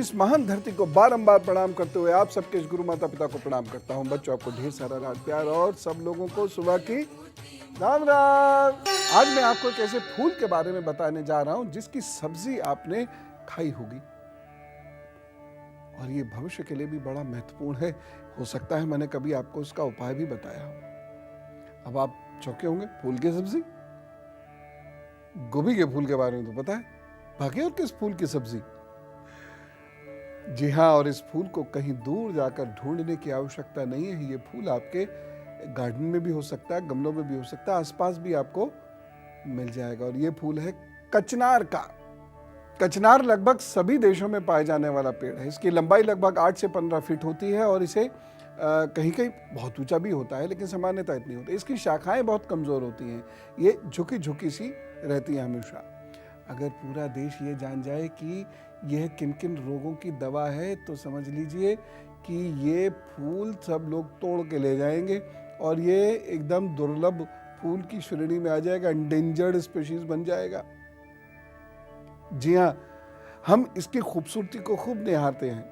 की इस महान धरती को बारंबार प्रणाम करते हुए आप सबके इस गुरु माता पिता को प्रणाम करता हूं। बच्चों, आपको ढेर सारा राज प्यार और सब लोगों को सुबह की राम राम। आज मैं आपको एक ऐसे फूल के बारे में बताने जा रहा हूं जिसकी सब्जी आपने खाई होगी और ये भविष्य के लिए भी बड़ा महत्वपूर्ण है। हो सकता है मैंने कभी आपको उसका उपाय भी बताया हो। अब आप चौंके होंगे, फूल की सब्जी, गोभी के फूल के बारे में तो पता है, बाकी और किस फूल की सब्जी? जी हाँ, और इस फूल को कहीं दूर जाकर ढूंढने की आवश्यकता नहीं है। ये फूल आपके गार्डन में भी हो सकता है, गमलों में भी हो सकता है, आसपास भी आपको मिल जाएगा। और ये फूल है कचनार का। कचनार लगभग सभी देशों में पाए जाने वाला पेड़ है। इसकी लंबाई लगभग 8 से 15 फीट होती है और इसे कहीं कहीं बहुत ऊंचा भी होता है, लेकिन सामान्यतः इतनी होती है। इसकी शाखाएं बहुत कमजोर होती हैं, ये झुकी झुकी सी रहती हैं हमेशा। अगर पूरा देश ये जान जाए कि यह किन किन रोगों की दवा है तो समझ लीजिए कि ये फूल सब लोग तोड़ के ले जाएंगे और ये एकदम दुर्लभ फूल की श्रेणी में आ जाएगा, एंडेंजर्ड स्पीशीज बन जाएगा। जी हाँ, हम इसकी खूबसूरती को खूब निहारते हैं।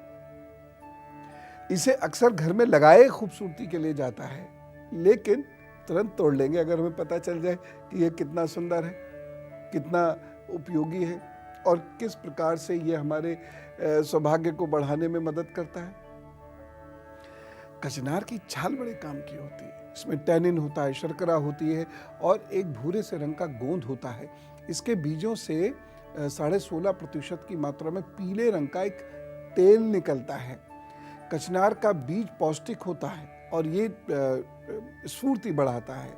इसे अक्सर घर में लगाए खूबसूरती के लिए जाता है, लेकिन तुरंत तोड़ लेंगे अगर हमें पता चल जाए कि यह कितना सुंदर है, कितना उपयोगी है और किस प्रकार से ये हमारे सौभाग्य को बढ़ाने में मदद करता है। कचनार की छाल बड़े काम की होती है। इसमें टैनिन होता है, शर्करा होती है और एक भूरे से रंग का गोंद होता है। इसके बीजों से 16.5% की मात्रा में पीले रंग का एक तेल निकलता है। कचनार का बीज पौष्टिक होता है और ये स्फूर्ति बढ़ाता है।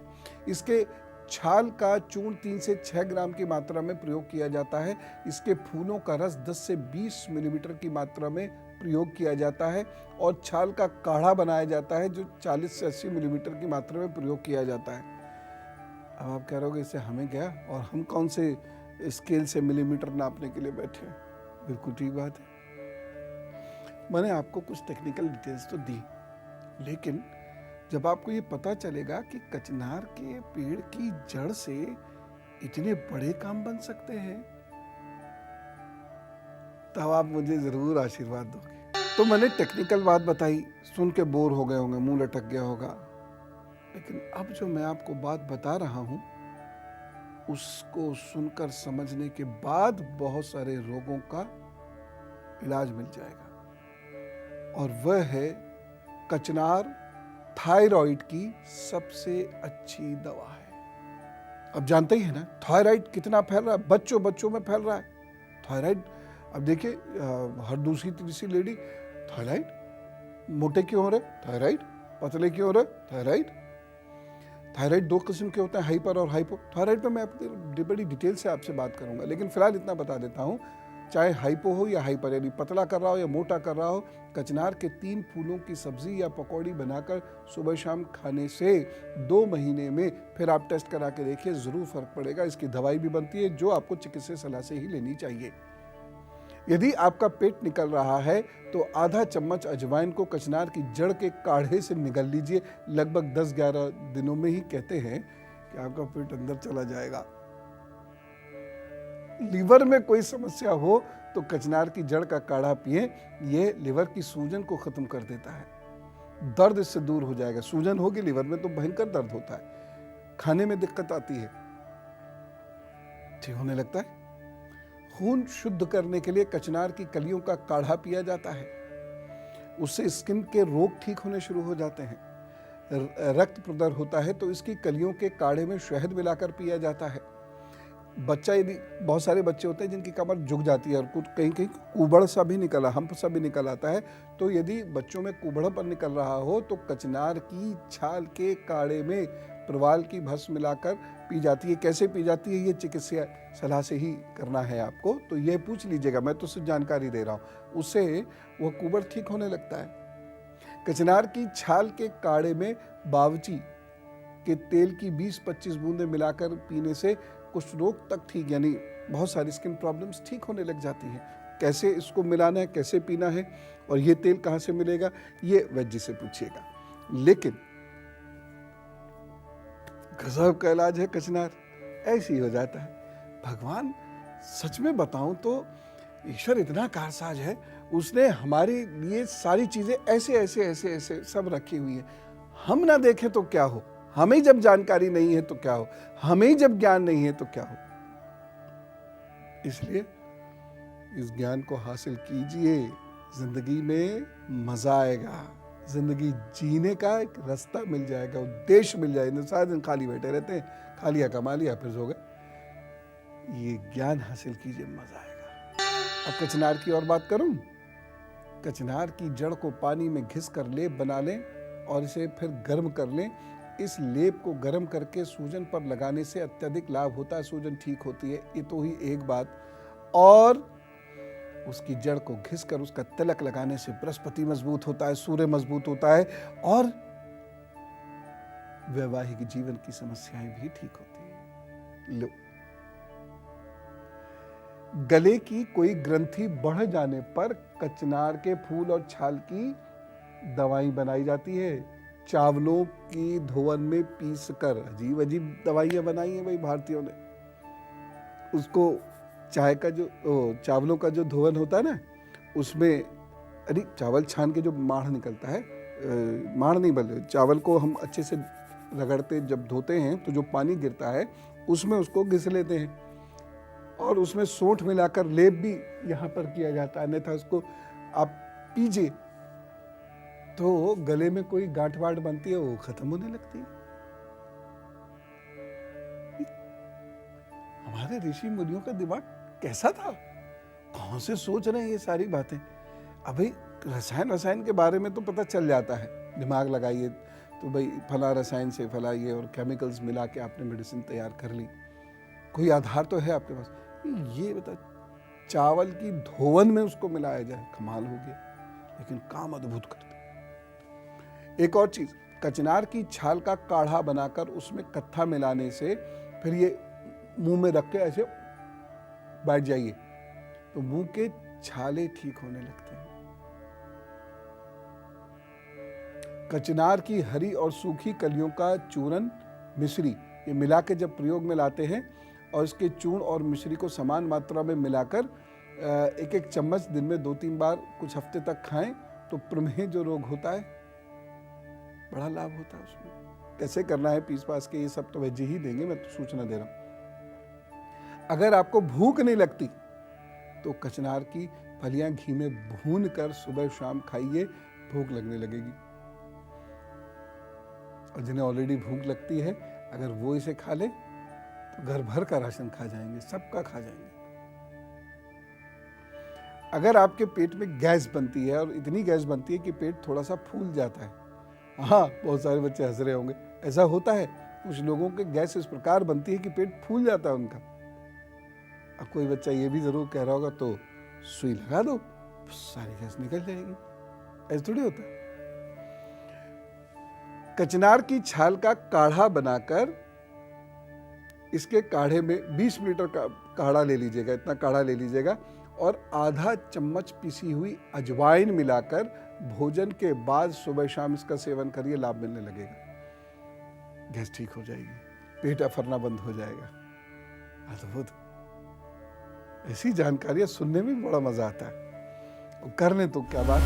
इसके छाल का चूर्ण 3 से 6 ग्राम की मात्रा में प्रयोग किया जाता है। इसके फूलों का रस 10 से 20 मिलीलीटर की मात्रा में प्रयोग किया जाता है और छाल का काढ़ा बनाया जाता है जो 40 से 80 मिलीलीटर की मात्रा में प्रयोग किया जाता है। अब आप कह रहे होगे, इससे हमें क्या और हम कौन से स्केल से मिलीमीटर नापने के लिए बैठे हैं? बिल्कुल ठीक बात है। मैंने आपको कुछ टेक्निकल डिटेल्स तो दी, लेकिन जब आपको ये पता चलेगा कि कचनार के पेड़ की जड़ से इतने बड़े काम बन सकते हैं, तब आप मुझे जरूर आशीर्वाद दोगे। तो मैंने टेक्निकल बात बताई, सुन के बोर हो गए होंगे, मुंह लटक गया होगा, लेकिन अब जो मैं आपको बात बता रहा हूं उसको सुनकर समझने के बाद बहुत सारे रोगों का इलाज मिल जाएगा और वह है कचनार थायराइड की सबसे अच्छी दवा है। अब जानते ही है ना थायराइड कितना फैल रहा है, बच्चों बच्चों में फैल रहा है थायराइड। अब देखिए हर दूसरी तीसरी लेडी थायराइड, मोटे क्यों हो रहे थायराइड, पतले क्यों हो रहे थायराइड। थायराइड 2 किस्म के होते हैं, हाइपर और हाइपो। थायराइड पे मैं बड़ी डिटेल से आपसे बात करूंगा, लेकिन फिलहाल इतना बता देता हूं, चाहे हाइपो हो या हाइपर, यानी पतला कर रहा हो या मोटा कर रहा हो, कचनार के 3 फूलों की सब्जी या पकौड़ी बनाकर सुबह शाम खाने से 2 महीने में फिर आप टेस्ट करा के देखिए, जरूर फर्क पड़ेगा। इसकी दवाई भी बनती है जो आपको चिकित्सक सलाह से ही लेनी चाहिए। यदि आपका पेट निकल रहा है तो आधा चम्मच अजवाइन को कचनार की जड़ के काढ़े से निगल लीजिए। लगभग 10-11 दिनों में ही कहते हैं कि आपका पेट अंदर चला जाएगा। लीवर में कोई समस्या हो तो कचनार की जड़ का काढ़ा पिए, यह लीवर की सूजन को खत्म कर देता है, दर्द इससे दूर हो जाएगा। सूजन होगी लीवर में तो भयंकर दर्द होता है, खाने में दिक्कत आती है, ठीक होने लगता है। खून शुद्ध करने के लिए कचनार की कलियों का काढ़ा पिया जाता है, उससे स्किन के रोग ठीक होने शुरू हो जाते हैं। रक्त प्रदर होता है तो इसकी कलियों के काढ़े में शहद मिलाकर पिया जाता है। बच्चा, यदि बहुत सारे बच्चे होते हैं जिनकी कमर झुक जाती है और कुछ कहीं कहीं कुबड़ सा भी निकला, हम्प सा भी निकल आता है, तो यदि बच्चों में कुबड़ापन निकल रहा हो तो कचनार की छाल के काढ़े में प्रवाल की भस्म मिलाकर पी जाती है। कैसे पी जाती है ये चिकित्सा सलाह से ही करना है आपको, तो ये पूछ लीजिएगा, मैं तो सिर्फ जानकारी दे रहा हूँ। उससे वह कुबड़ ठीक होने लगता है। कचनार की छाल के काढ़े में बावची के तेल की 20-25 बूंदें मिलाकर पीने से कुछ रोग तक ठीक, यानी बहुत सारी स्किन प्रॉब्लम्स ठीक होने लग जाती हैं। कैसे इसको मिलाना है, कैसे पीना है और ये तेल कहाँ से मिलेगा, ये वैद्य से पूछिएगा। लेकिन गजब का इलाज है कचनार, ऐसे ही हो जाता है। भगवान, सच में बताऊं तो ईश्वर इतना कारसाज है, उसने हमारे लिए सारी चीजें ऐसे ऐसे ऐसे ऐसे सब रखी हुई है। हम ना देखें तो क्या हो, हमें जब जानकारी नहीं है तो क्या हो, हमें जब ज्ञान नहीं है तो क्या हो। इसलिए इस ज्ञान को हासिल कीजिए, जिंदगी में मजा आएगा, जिंदगी जीने का एक रास्ता मिल जाएगा, उद्देश्य मिल जाएगा। सारा दिन खाली बैठे रहते हैं, खा लिया कमा लिया फिर सो गए। ये ज्ञान हासिल कीजिए, मजा आएगा। अब कचनार की और बात करूं। कचनार की जड़ को पानी में घिस कर लेप बना लें और इसे फिर गर्म कर लें। इस लेप को गर्म करके सूजन पर लगाने से अत्यधिक लाभ होता है, सूजन ठीक होती है। ये तो ही एक बात। और उसकी जड़ को घिस कर उसका तिलक लगाने से बृहस्पति मजबूत होता है, सूर्य मजबूत होता है और वैवाहिक जीवन की समस्याएं भी ठीक होती है। लो, गले की कोई ग्रंथि बढ़ जाने पर कचनार के फूल और छाल की दवाई बनाई जाती है। चावलों की धोवन में पीस कर, अजीब अजीब दवाइयां बनाई हैं भाई भारतीयों ने। उसको चाय का जो चावलों का जो धोवन होता है ना, उसमें अरे चावल छान के जो माढ़ निकलता है, माढ़ नहीं बल्कि चावल को हम अच्छे से रगड़ते जब धोते हैं तो जो पानी गिरता है उसमें उसको घिस लेते हैं और उसमें सोंठ मिलाकर लेप भी यहाँ पर किया जाता है। अन्यथा उसको आप पीजिए तो गले में कोई गांठ वाठ बनती है वो खत्म होने लगती है। हमारे ऋषि मुनियों का दिमाग कैसा था, कौन से सोच रहे हैं ये सारी बातें। अभी रसायन के बारे में तो पता चल जाता है, दिमाग लगाइए तो भाई फला रसायन से फला ये और केमिकल्स मिला के आपने मेडिसिन तैयार कर ली, कोई आधार तो है आपके पास। ये बता चावल की धोवन में उसको मिलाया जाए, कमाल हो गया, लेकिन काम अद्भुत करते। एक और चीज, कचनार की छाल का काढ़ा बनाकर उसमें कत्था मिलाने से फिर ये मुंह में रख के ऐसे बैठ जाइए तो मुंह के छाले ठीक होने लगते हैं। कचनार की हरी और सूखी कलियों का चूरन, मिश्री, ये मिला के जब प्रयोग में लाते हैं और इसके चूर्ण और मिश्री को समान मात्रा में मिलाकर एक एक चम्मच दिन में 2-3 बार कुछ हफ्ते तक खाएं तो प्रमेह जो रोग होता है बड़ा लाभ होता है उसमें। कैसे करना है पीस पास के, ये सब तो वैज्य ही देंगे, मैं तो सूचना दे रहा हूं। अगर आपको भूख नहीं लगती तो कचनार की फलियां घी में भून कर सुबह शाम खाइए, भूख लगने लगेगी। और जिन्हें ऑलरेडी भूख लगती है अगर वो इसे खा ले तो घर भर का राशन खा जाएंगे, सबका खा जाएंगे। अगर आपके पेट में गैस बनती है और इतनी गैस बनती है कि पेट थोड़ा सा फूल जाता है, हाँ बहुत सारे बच्चे हंस रहे होंगे, ऐसा होता है, कुछ लोगों के गैस इस प्रकार बनती है कि पेट फूल जाता है उनका। अब कोई बच्चा ये भी जरूर कह रहा होगा तो सुई लगा दो, सारी गैस निकल जाएगी, ऐसा थोड़ी होता है। कचनार की छाल का काढ़ा बनाकर इसके काढ़े में 20 लीटर का काढ़ा ले लीजिएगा, इतना काढ़ा ले लीजिएगा और आधा चम्मच पिसी हुई अजवाइन मिलाकर भोजन के बाद सुबह शाम इसका सेवन करिए, लाभ मिलने लगेगा, गैस ठीक हो जाएगी, पेट अफरना बंद हो जाएगा। अद्भुत, ऐसी जानकारियां सुनने में बड़ा मजा आता है, करने तो क्या बात।